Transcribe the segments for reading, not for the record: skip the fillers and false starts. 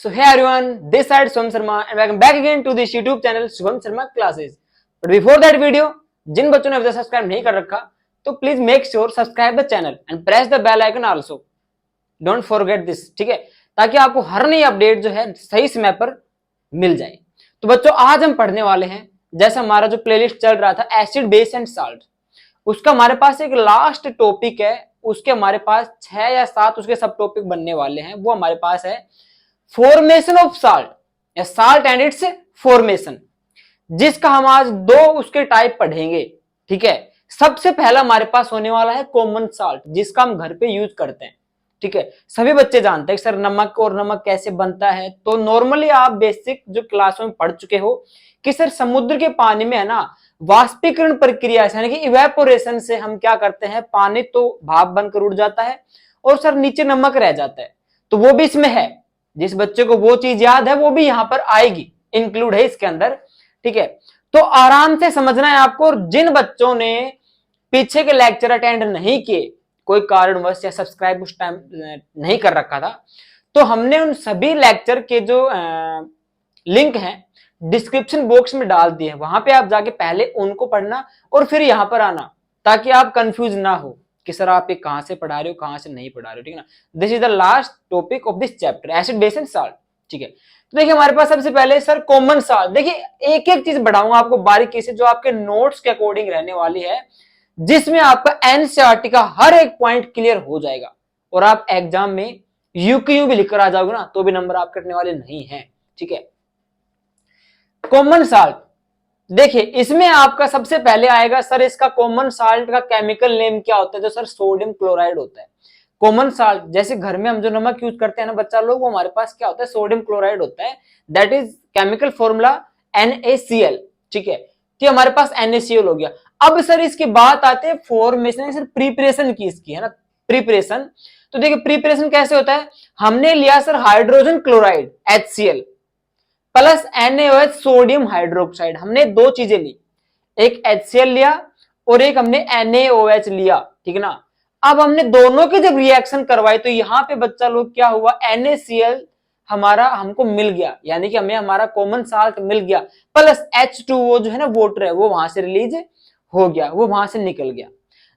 So hey everyone, this side Shubham Sharma and welcome back again to this YouTube channel Shubham Sharma Classes. But before that video, जिन बच्चों ने अभी तक subscribe नहीं कर रखा तो please make sure subscribe the channel and press the bell icon also. Don't forget this, ठीक है, ताकि आपको हर नई अपडेट जो है सही समय पर मिल जाए. तो बच्चों आज हम पढ़ने वाले हैं, जैसा हमारा जो प्लेलिस्ट चल रहा था एसिड बेस एंड साल्ट, उसका हमारे पास एक लास्ट टॉपिक है. उसके हमारे पास 6 या 7 उसके सब टॉपिक बनने वाले हैं. वो हमारे पास है फॉर्मेशन ऑफ साल्ट या साल्ट एंड इट्स फॉर्मेशन, जिसका हम आज 2 उसके टाइप पढ़ेंगे. ठीक है, सबसे पहला हमारे पास होने वाला है कॉमन साल्ट, जिसका हम घर पे यूज करते हैं. ठीक है, सभी बच्चे जानते हैं सर नमक और नमक कैसे बनता है. तो नॉर्मली आप बेसिक जो क्लासों में पढ़ चुके हो कि सर समुद्र के पानी में है ना वाष्पीकरण प्रक्रिया यानी कि इवेपोरेशन से हम क्या करते हैं, पानी तो भाप बनकर उड़ जाता है और सर नीचे नमक रह जाता है. तो वो भी इसमें है. जिस बच्चे को वो चीज याद है वो भी यहां पर आएगी, इंक्लूड है इसके अंदर. ठीक है, तो आराम से समझना है आपको. और जिन बच्चों ने पीछे के लेक्चर अटेंड नहीं किए, कोई कारणवश या सब्सक्राइब उस टाइम नहीं कर रखा था, तो हमने उन सभी लेक्चर के जो लिंक हैं डिस्क्रिप्शन बॉक्स में डाल दिए हैं. वहां पे आप जाके पहले उनको पढ़ना और फिर यहां पर आना, ताकि आप कंफ्यूज ना हो कि सर आप ये कहां से पढ़ा रहे हो कहां से नहीं पढ़ा रहे हो. ठीक है ना, this is the last topic of this chapter acid base and salt. ठीक है, तो देखिए हमारे पास सबसे पहले सर कॉमन साल्ट. देखिए एक एक चीज बढ़ाऊंगा आपको बारीकी से, जो आपके नोट्स के अकॉर्डिंग रहने वाली है, जिसमें आपका एनसीईआरटी का हर एक पॉइंट क्लियर हो जाएगा और आप एग्जाम में यूक्यू भी लिखकर आ जाओगे ना तो भी नंबर आप कटने वाले नहीं है. ठीक है, कॉमन साल्ट देखिए इसमें आपका सबसे पहले आएगा सर इसका कॉमन साल्ट का केमिकल नेम क्या होता है, जो सर सोडियम क्लोराइड होता है. कॉमन साल्ट जैसे घर में हम जो नमक यूज करते हैं ना बच्चा लोग, वो हमारे पास क्या होता है, सोडियम क्लोराइड होता है. That is chemical formula NaCl. ठीक है, तो हमारे पास NaCl हो गया. अब सर इसकी बात आते हैं फॉर्मेशन सर प्रिपरेशन की, इसकी है ना प्रिपरेशन. तो देखिए प्रिपरेशन कैसे होता है, हमने लिया sir hydrogen chloride HCl plus NaOH sodium hydroxide. हमने 2 चीजें ली, एक HCl लिया और एक हमने NaOH लिया. ठीक है ना, अब हमने दोनों की जब रिएक्शन करवाई तो यहां पे बच्चा लोग क्या हुआ, NaCl हमारा हमको मिल गया, यानी कि हमें हमारा कॉमन साल्ट मिल गया, प्लस H2O जो है ना वाटर है वो वहां से रिलीज हो गया, वो वहां से निकल गया.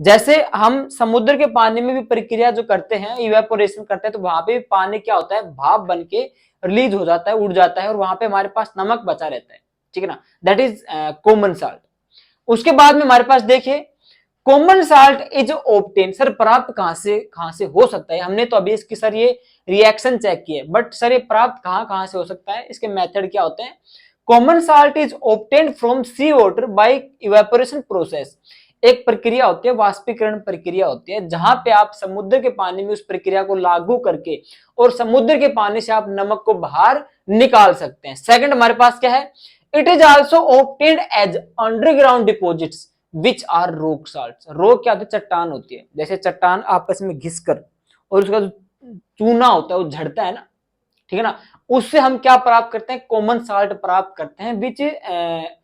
जैसे हम समुद्र के पानी में भी प्रक्रिया जो करते हैं इवेपोरेशन करते हैं, तो वहां पे भी पानी क्या होता है, भाप बन के रिलीज हो जाता है, उड़ जाता है और वहां पे हमारे पास नमक बचा रहता है. ठीक है ना, दैट इज कॉमन साल्ट. उसके बाद में हमारे पास देखिए common salt is obtain. Sir प्राप्त कहां से हो सकता है, हमने तो अभी इसकी सर ये रिएक्शन चेक की है, बट सर ये प्राप्त कहां से हो सकता है, इसके मेथड क्या होते हैं. Common salt is obtained from sea water by evaporation process. एक प्रक्रिया होती है, वाष्पीकरण प्रक्रिया होती है, जहां पे आप समुद्र के पानी में उस प्रक्रिया को लागू करके और समुद्र के पानी से आप नमक को बाहर निकाल सकते हैं. सेकंड हमारे पास क्या है, it is also obtained as underground deposits which are rock salts. Rock क्या होती है, चट्टान होती है. जैसे चट्टान आपस में घिसकर और उसका जो चूना होता है वो झड़ता है ना, ठीक है ना, उससे हम क्या प्राप्त करते हैं, कॉमन साल्ट प्राप्त करते हैं, which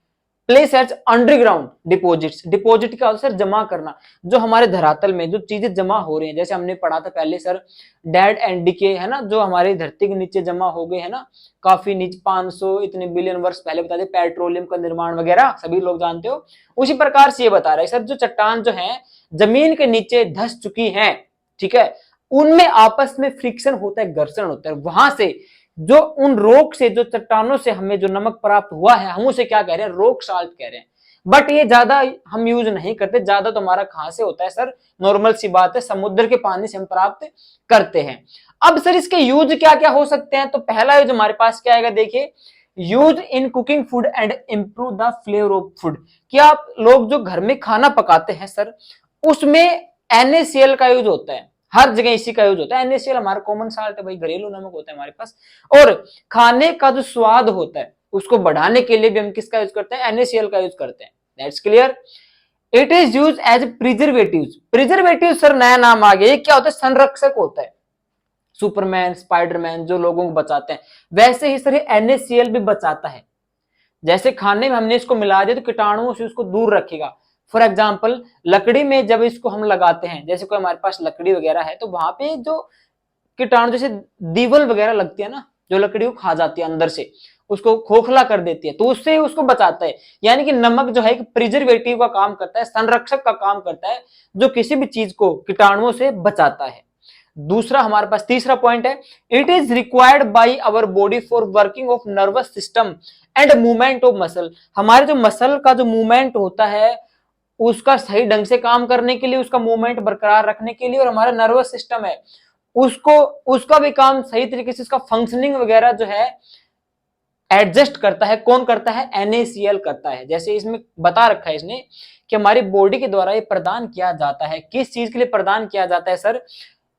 place as underground deposits. Deposit क्या होता है सर, जमा करना. जो हमारे धरातल में जो चीजें जमा हो रही हैं, जैसे हमने पढ़ा था पहले सर डेड एंड डिके है ना, जो हमारी धरती के नीचे जमा हो गए है ना, काफी नीचे 500 इतने बिलियन वर्ष पहले बता दे, पेट्रोलियम का निर्माण वगैरह सभी लोग जानते हो. उसी प्रकार से ये बता रहा है सर जो चट्टान जो है जमीन के नीचे धस चुकी है, ठीक है, उनमें आपस में फ्रिक्शन होता है, घर्षण होता है. वहां से जो उन रॉक से, जो चट्टानों से हमें जो नमक प्राप्त हुआ है, हम उसे क्या कह रहे हैं, रॉक साल्ट कह रहे हैं. बट ये ज्यादा हम यूज नहीं करते. ज्यादा तो हमारा कहां से होता है सर, नॉर्मल सी बात है, समुद्र के पानी से हम प्राप्त करते हैं. अब सर इसके यूज क्या क्या हो सकते हैं, तो पहला यूज हमारे पास क्या आएगा, देखिए use in cooking food and improve the flavour of food. क्या आप लोग जो घर में खाना पकाते हैं सर, उसमें NaCl का यूज होता है, हर जगह इसी का यूज होता है. NaCl हमारा कॉमन साल्ट है भाई, घरेलू नमक होता है हमारे पास. और खाने का जो स्वाद होता है उसको बढ़ाने के लिए भी हम किसका यूज करते हैं, NaCl का यूज करते हैं. That's clear. It is use as preservative. Preservative sir नया नाम आ गया, ये क्या होता है, संरक्षक होता है. सुपरमैन स्पाइडरमैन जो लोगों को बचाते हैं, वैसे ही सर NaCl भी बचाता है. जैसे खाने में हमने इसको मिला दिया तो कीटाणुओं से उसको दूर रखेगा. फॉर एग्जाम्पल लकड़ी में जब इसको हम लगाते हैं, जैसे कोई हमारे पास लकड़ी वगैरह है, तो वहां पे जो कीटाणु जैसे दीवल वगैरह लगती है ना, जो लकड़ी को खा जाती है अंदर से, उसको खोखला कर देती है, तो उससे उसको बचाता है। यानी कि नमक जो है एक प्रिजर्वेटिव का काम करता है, संरक्षक का काम करता है, जो किसी भी चीज को कीटाणुओं से बचाता है। दूसरा हमारे पास तीसरा पॉइंट है, it is required by our body for working of nervous system and movement of muscle. हमारे जो मसल का जो मूवमेंट होता है उसका सही ढंग से काम करने के लिए, उसका मूवमेंट बरकरार रखने के लिए, और हमारा नर्वस सिस्टम है उसको, उसका भी काम सही तरीके से, उसका फंक्शनिंग वगैरह जो है एडजस्ट करता है। कौन करता है? NaCl करता है। जैसे इसमें बता रखा है इसने कि हमारी बॉडी के द्वारा ये प्रदान किया जाता है। किस चीज के लिए प्रदान किया जाता है सर?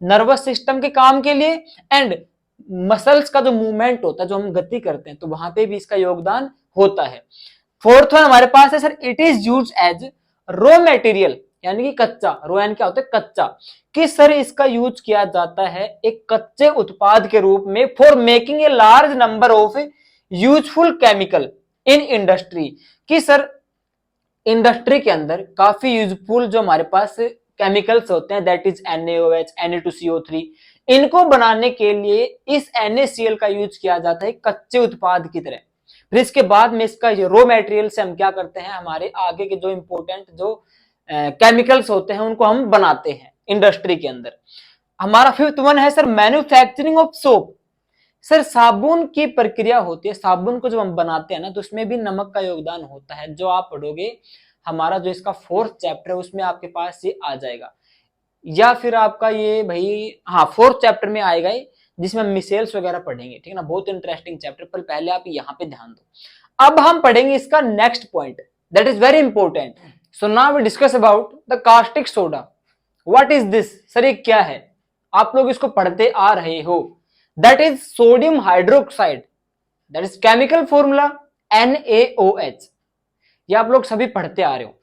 नर्वस सिस्टम के काम के लिए, एंड मसल्स का जो मूवमेंट होता है, जो हम गति करते हैं, तो वहां पे भी इसका योगदान होता है। फोर्थ वन हमारे पास है sir, it is use as raw material, यानी कि कच्चा। रॉ यानी क्या होता है? कच्चा। किस सर इसका यूज किया जाता है? एक कच्चे उत्पाद के रूप में, for making a large number of useful chemical in industry. कि सर इंडस्ट्री के अंदर काफी यूजफुल जो हमारे पास केमिकल्स होते हैं, दैट इज NaOH, Na2CO3, इनको बनाने के लिए इस NaCl का यूज किया जाता है कच्चे उत्पाद की तरह। फिर इसके बाद में इसका रॉ मटेरियल से हम क्या करते हैं, हमारे आगे के जो इंपोर्टेंट जो केमिकल्स होते हैं उनको हम बनाते हैं इंडस्ट्री के अंदर। हमारा फिफ्थ वन है sir, manufacturing of soap. Sir साबुन की प्रक्रिया होती है, साबुन को जब हम बनाते हैं ना, तो उसमें भी नमक का योगदान होता है। जो आप पढ़ोगे हमारा जो इसका फोर्थ चैप्टर है उसमें आपके पास ये आ जाएगा, या फिर आपका ये भाई हाँ फोर्थ चैप्टर में आएगा ये, जिसमें हम मिसेल्स वगैरह पढ़ेंगे, ठीक है ना। बहुत इंटरेस्टिंग चैप्टर, पर पहले आप यहाँ पे ध्यान दो। अब हम पढ़ेंगे इसका next point, that is very important. So now we discuss about the caustic soda. What is this? Sir ये क्या है? आप लोग इसको पढ़ते आ रहे हो। That is sodium hydroxide, that is chemical formula NaOH। ये आप लोग सभी पढ़ते आ रहे हो,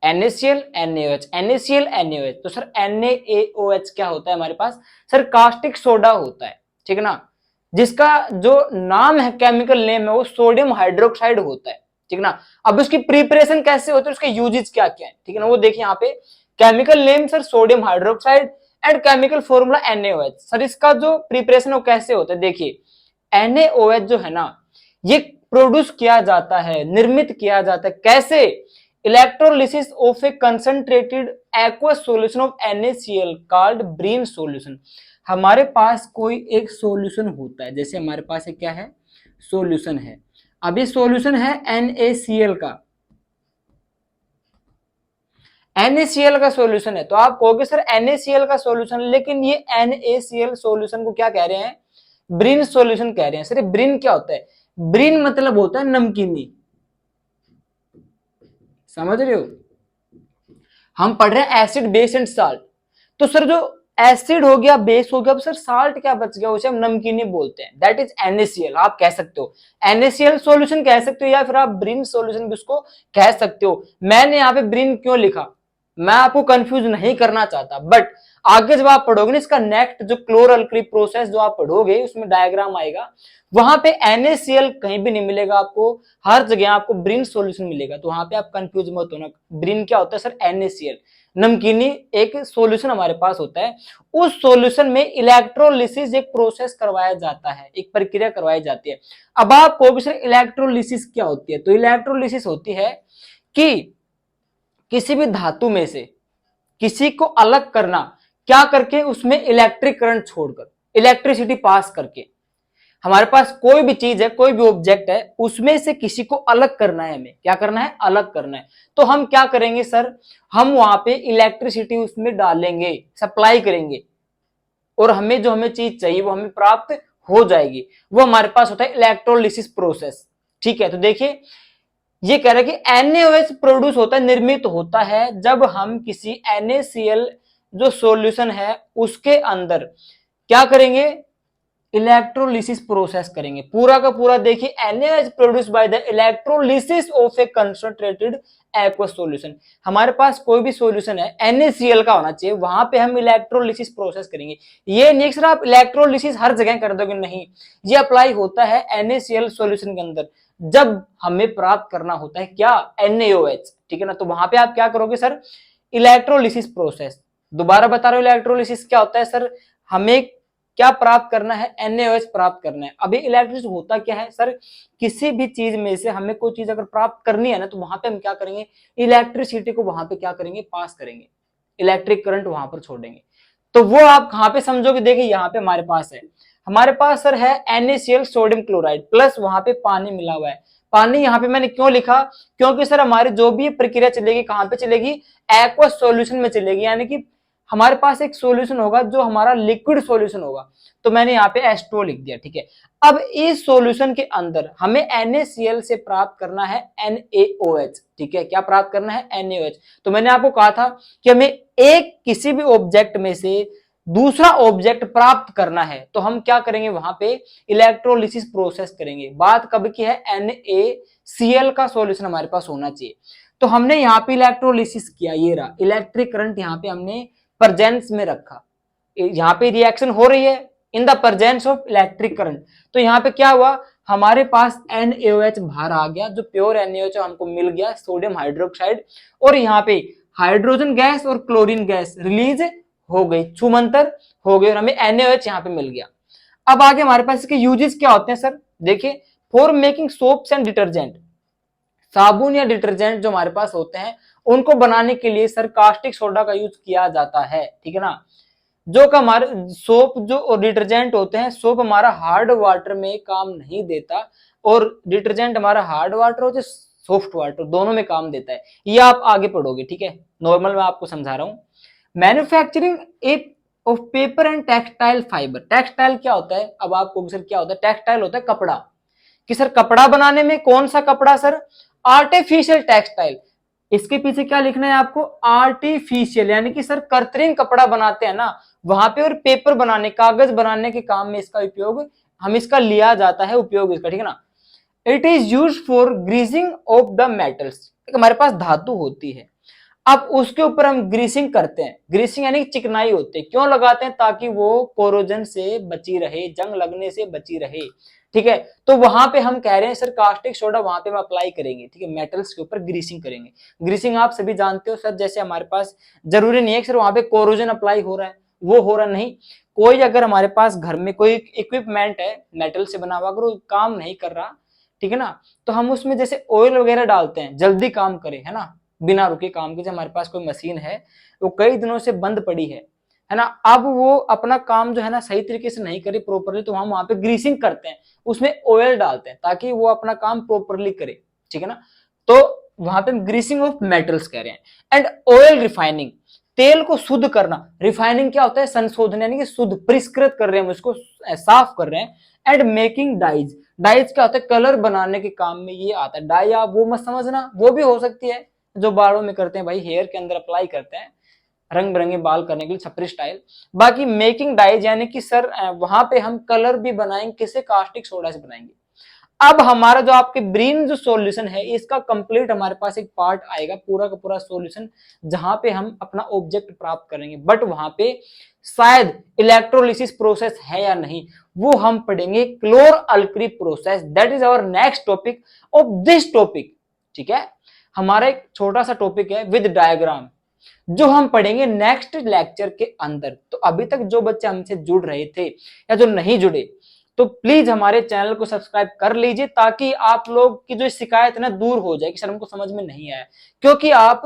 NaCl NaOH, NaCl NaOH। तो सर NaOH क्या होता है हमारे पास? सर कास्टिक सोडा होता है, ठीक है ना, जिसका जो नाम है, केमिकल नेम है, वो सोडियम हाइड्रोक्साइड होता है, ठीक है ना। अब उसकी प्रिपरेशन कैसे होती है, उसके यूजेस क्या क्या है, ठीक है ना, वो देखिए यहाँ पे। Chemical name sir sodium hydroxide and chemical formula NaOH। Sir इसका जो प्रिपरेशन वो कैसे होता है? देखिए NaOH जो है ना, ये प्रोड्यूस किया जाता है, निर्मित किया जाता है कैसे? Electrolysis of a concentrated aqueous solution of NaCl called brine solution. हमारे पास कोई एक सॉल्यूशन होता है, जैसे हमारे पास एक क्या है? सॉल्यूशन है। अब ये सॉल्यूशन है NaCl का, NaCl का सॉल्यूशन है। तो आप कहोगे सर NaCl का सॉल्यूशन, लेकिन ये NaCl सॉल्यूशन को क्या कह रहे हैं? ब्रीन सॉल्यूशन कह रहे हैं। सर ब्रीन क्या होता है? ब्रीन मतलब होता है नमकीनी, समझ रहे हो? हम पढ़ रहे हैं एसिड, बेस एंड साल्ट। तो सर जो एसिड हो गया, बेस हो गया, अब सर साल्ट क्या बच गया? उसे हम नमकीनी बोलते हैं, दैट इज NaCl। आप कह सकते हो NaCl सॉल्यूशन कह सकते हो, या फिर आप ब्रीन सॉल्यूशन भी उसको कह सकते हो। मैंने यहाँ पे ब्रीन क्यों लिखा, मैं आपको कंफ्यूज नहीं करना चाहता, बट आगे जब आप पढ़ोगे ना इसका नेक्स्ट जो क्लोरअल्कली प्रोसेस जो आप पढ़ोगे, उसमें डायग्राम आएगा, वहां पे NaCl कहीं भी नहीं मिलेगा आपको, हर जगह आपको ब्रीन सॉल्यूशन मिलेगा। तो वहां पे आप कंफ्यूज मत होना। ब्रीन क्या होता है सर? NaCl नमकीनी एक सॉल्यूशन हमारे पास होता है। उस सॉल्यूशन में इलेक्ट्रोलिसिस एक प्रोसेस करवाया जाता है, एक प्रक्रिया करवाई जाती है। अब आप कहोगे सर इलेक्ट्रोलिसिस क्या होती है? तो इलेक्ट्रोलिसिस होती है कि किसी भी धातु में से किसी को अलग करना, क्या करके? उसमें इलेक्ट्रिक करंट छोड़कर, इलेक्ट्रिसिटी पास करके। हमारे पास कोई भी चीज है, कोई भी ऑब्जेक्ट है, उसमें से किसी को अलग करना है, हमें क्या करना है? अलग करना है। तो हम क्या करेंगे सर? हम वहां पे इलेक्ट्रिसिटी उसमें डालेंगे, सप्लाई करेंगे, और हमें जो हमें चीज चाहिए वो हमें प्राप्त हो जाएगी। वो हमारे पास होता है इलेक्ट्रोलिसिस प्रोसेस, ठीक है। तो देखिए ये कह रहा है कि NaOH प्रोड्यूस होता है, निर्मित होता है, जब हम किसी NaCl जो सॉल्यूशन है उसके अंदर क्या करेंगे? इलेक्ट्रोलिसिस प्रोसेस करेंगे। पूरा का पूरा देखिए NaOH produce by the electrolysis of a concentrated aqueous solution. हमारे पास कोई भी सॉल्यूशन है NaCl का होना चाहिए, वहां पे हम इलेक्ट्रोलिसिस प्रोसेस करेंगे। ये नहीं सर आप इलेक्ट्रोलिसिस हर जगह कर दोगे, नहीं, ये अप्लाई होता है NaCl सॉल्यूशन के अंदर, जब हमें प्राप्त करना होता है क्या? NaOH, ठीक है ना। तो वहां पे आप क्या करोगे सर? Electrolysis process. दोबारा बता रहे हो इलेक्ट्रोलिसिस क्या होता है सर? हमें क्या प्राप्त करना है, NaOH प्राप्त करना है। अभी इलेक्ट्रिसिटी होता क्या है सर, किसी भी चीज में से हमें कोई चीज अगर प्राप्त करनी है ना, तो वहां पे हम क्या करेंगे, इलेक्ट्रिसिटी को वहां पे क्या करेंगे, पास करेंगे, इलेक्ट्रिक करंट वहां पर छोड़ेंगे। तो वो आप कहां पे समझोगे, देखिए यहाँ पे हमारे पास सर है NaCl सोडियम क्लोराइड प्लस वहां पे पानी मिला हुआ है। पानी यहाँ पे मैंने क्यों लिखा, क्योंकि सर हमारी जो भी प्रक्रिया चलेगी कहां पे चलेगी, एक्वस सॉल्यूशन में चलेगी, यानी कि हमारे पास एक सॉल्यूशन होगा जो हमारा लिक्विड सॉल्यूशन होगा। तो मैंने यहाँ पे H2O लिख दिया, ठीक है। अब इस सॉल्यूशन के अंदर हमें NaCl से प्राप्त करना है NaOH, ठीक है, क्या प्राप्त करना है, NaOH। तो मैंने आपको कहा था कि हमें एक किसी भी ऑब्जेक्ट में से दूसरा ऑब्जेक्ट प्राप्त करना है, तो हम क्या करेंगे, वहां पे इलेक्ट्रोलिसिस प्रोसेस करेंगे। बात कब की है, NaCl का सॉल्यूशन हमारे पास होना चाहिए। तो हमने यहाँ पे इलेक्ट्रोलिसिस किया, ये रहा इलेक्ट्रिक करंट यहाँ पे हमने प्रेजेंस में रखा, यहाँ पे रिएक्शन हो रही है in the presence of electric current. तो यहाँ पे क्या हुआ, हमारे पास NaOH बाहर आ गया, जो प्योर NaOH हमको मिल गया, सोडियम हाइड्रोक्साइड, और यहाँ पे हाइड्रोजन गैस और क्लोरीन गैस रिलीज हो गई, छुमंतर हो गई, और हमें NaOH यहाँ पे मिल गया। अब आगे हमारे पास इसके यूजेस क्या होते हैं सर, देखिए, for making soaps and detergent, साबुन या डिटर्जेंट जो हमारे पास होते हैं उनको बनाने के लिए सर कास्टिक सोडा का यूज किया जाता है, ठीक है ना। जो का हमारे सोप जो डिटर्जेंट होते हैं, सोप हमारा हार्ड वाटर में काम नहीं देता, और डिटर्जेंट हमारा हार्ड वाटर हो चाहे सॉफ्ट वाटर, दोनों में काम देता है। ये आप आगे पढ़ोगे, ठीक है, नॉर्मल मैं आपको समझा रहा हूं। Manufacturing of paper and textile fibre, textile क्या होता है, अब आपको सर क्या होता है, टेक्सटाइल होता है कपड़ा, कि सर कपड़ा बनाने में कौन सा कपड़ा सर, आर्टिफिशियल टेक्सटाइल। इसके पीछे क्या लिखना है आपको, आर्टिफिशियल, यानी कि सर कृत्रिम कपड़ा बनाते हैं ना वहां पे, और पेपर बनाने, कागज बनाने के काम में इसका उपयोग, हम इसका लिया जाता है उपयोग इसका, ठीक है ना। It is use for greasing of the metals, हमारे पास धातु होती है, अब उसके ऊपर हम ग्रीसिंग करते हैं, ग्रीसिंग यानी चिकनाई होती है, क्यों लगाते हैं, ताकि वो कोरोजन से बची रहे, जंग लगने से बची रहे, ठीक है। तो वहां पे हम कह रहे हैं सर कास्टिक सोडा वहां पे हम अप्लाई करेंगे, ठीक है, मेटल्स के ऊपर ग्रीसिंग करेंगे। ग्रीसिंग आप सभी जानते हो सर, जैसे हमारे पास जरूरी नहीं है सर वहां पे कोरोजन अप्लाई हो रहा है, वो हो रहा नहीं, कोई अगर हमारे पास घर में कोई इक्विपमेंट है मेटल से बना हुआ, अगर वो काम नहीं कर रहा, ठीक है ना, तो हम उसमें जैसे ऑयल वगैरह डालते हैं, जल्दी काम करे, है ना, बिना रुके काम के। हमारे पास कोई मशीन है वो कई दिनों से बंद पड़ी है ना, अब वो अपना काम जो है ना सही तरीके से नहीं करी प्रॉपरली, तो हम वहां पे ग्रीसिंग करते हैं, उसमें ऑयल डालते हैं ताकि वो अपना काम प्रॉपरली करे, ठीक है ना। तो वहां पे ग्रीसिंग ऑफ मेटल्स कह रहे हैं। एंड ऑयल रिफाइनिंग, तेल को शुद्ध करना, रिफाइनिंग क्या होता है, संशोधन, यानी कि शुद्ध परिष्कृत कर रहे हैं, उसको साफ कर रहे हैं। एंड मेकिंग डाइज, डाइज क्या होता है, कलर बनाने के काम में ये आता है। डाई आप वो मत समझना, वो भी हो सकती है जो बालों में करते हैं भाई, हेयर के अंदर अप्लाई करते हैं रंग बिरंगे बाल करने के लिए, छपरी स्टाइल। बाकी मेकिंग डाइज यानी कि सर वहां पे हम कलर भी बनाएंगे, किसे, कास्टिक सोडा से बनाएंगे। अब हमारा जो आपके ब्रीन जो सॉल्यूशन है, इसका कंप्लीट हमारे पास एक पार्ट आएगा, पूरा का पूरा सॉल्यूशन, जहां पे हम अपना ऑब्जेक्ट प्राप्त करेंगे, बट वहां पे शायद इलेक्ट्रोलिसिस प्रोसेस है या नहीं, वो हम पढ़ेंगे chlor alkali process. That is our next topic of this topic, ठीक है। हमारा एक छोटा सा टॉपिक है विद डायग्राम, जो हम पढ़ेंगे नेक्स्ट लेक्चर के अंदर। तो अभी तक जो बच्चे हमसे जुड़ रहे थे या जो नहीं जुड़े, तो प्लीज हमारे चैनल को सब्सक्राइब कर लीजिए, ताकि आप लोग की जो शिकायत है ना दूर हो जाए कि सर हमको समझ में नहीं आया, क्योंकि आप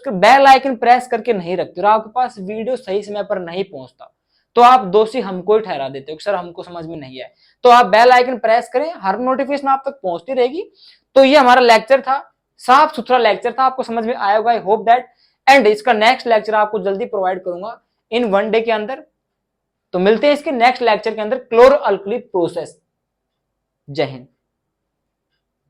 बेल आइकन प्रेस करके नहीं रखते और आपके पास वीडियो सही समय पर नहीं पहुंचता, तो आप दोषी हमको ही ठहरा देते हो कि सर हमको समझ में नहीं आया। तो आप बेल आइकन प्रेस करें, हर नोटिफिकेशन आप तक पहुंचती रहेगी। तो ये हमारा लेक्चर था, साफ सुथरा लेक्चर था, आपको समझ में आया होगा, आई होप दैट। एंड इसका नेक्स्ट लेक्चर आपको जल्दी प्रोवाइड करूंगा इन 1 डे के अंदर। तो मिलते हैं इसके नेक्स्ट लेक्चर के अंदर, क्लोरो अल्कली प्रोसेस। जय हिंद।